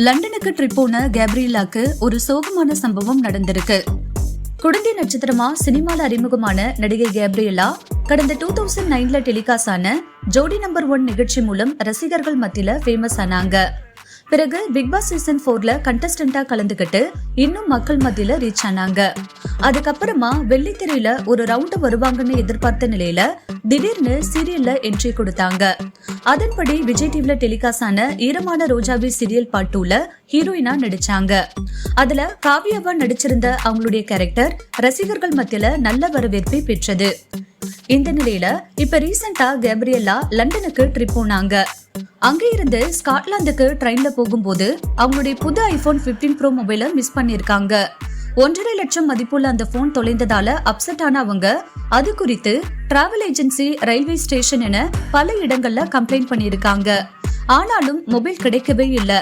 லண்டனுக்கு ட்ரிப் போன கேப்ரியலாக்கு ஒரு சோகமான சம்பவம் நடந்திருக்கு. குழந்தை நட்சத்திரமா சினிமால அறிமுகமான நடிகை கேப்ரியலா கடந்த 2009ல டெலிகாஸ்ட் ஆன ஜோடி நம்பர் 1 நிகழ்ச்சி மூலம் ரசிகர்கள் மத்தியில ஃபேமஸ் ஆனாங்க. பிறகு பிக் பாஸ் சீசன் 4ல கண்டஸ்டன்டா கலந்துகிட்டு இன்னும் மக்கள் மத்தியில ரீச் ஆனாங்க. அதுக்கப்புறமா வெள்ளித்திரையில ஒரு ரவுண்ட் வருவாங்கன்னு எதிர்பார்த்த நிலையில திடீர்னு சீரியல்ல என்ட்ரி கொடுத்தாங்க. அதன்படி விஜய் டிவில டெலிகாஸ்ட் ஆன ஈரமான ரோஜாவி சீரியல் பார்ட் 2ல ஹீரோயினா நடிச்சாங்க. அதுல காவியாவா நடிச்சிருந்த அவங்களுடைய கேரக்டர் ரசிகர்கள் மத்தியில நல்ல வரவேற்பை பெற்றது. இந்த நிலையில இப்ப ரீசெண்டா கேப்ரியலா லண்டனுக்கு ட்ரிப் போனாங்க. அங்க இருந்து ஸ்காட்லாந்துக்கு ட்ரெயின்ல போகும்போது அவங்களுடைய புது ஐபோன் 15 ப்ரோ மொபைலை மிஸ் பண்ணிருக்காங்க. 1.5 லட்சம் மதிப்புள்ள அந்த போன் தொலைந்ததால அப்செட் ஆன அவங்க அது குறித்து டிராவல் ஏஜென்சி, ரயில்வே ஸ்டேஷன் என பல இடங்கள்ல கம்ப்ளைண்ட் பண்ணிருக்காங்க. ஆனாலும் மொபைல் கிடைக்கவே இல்ல.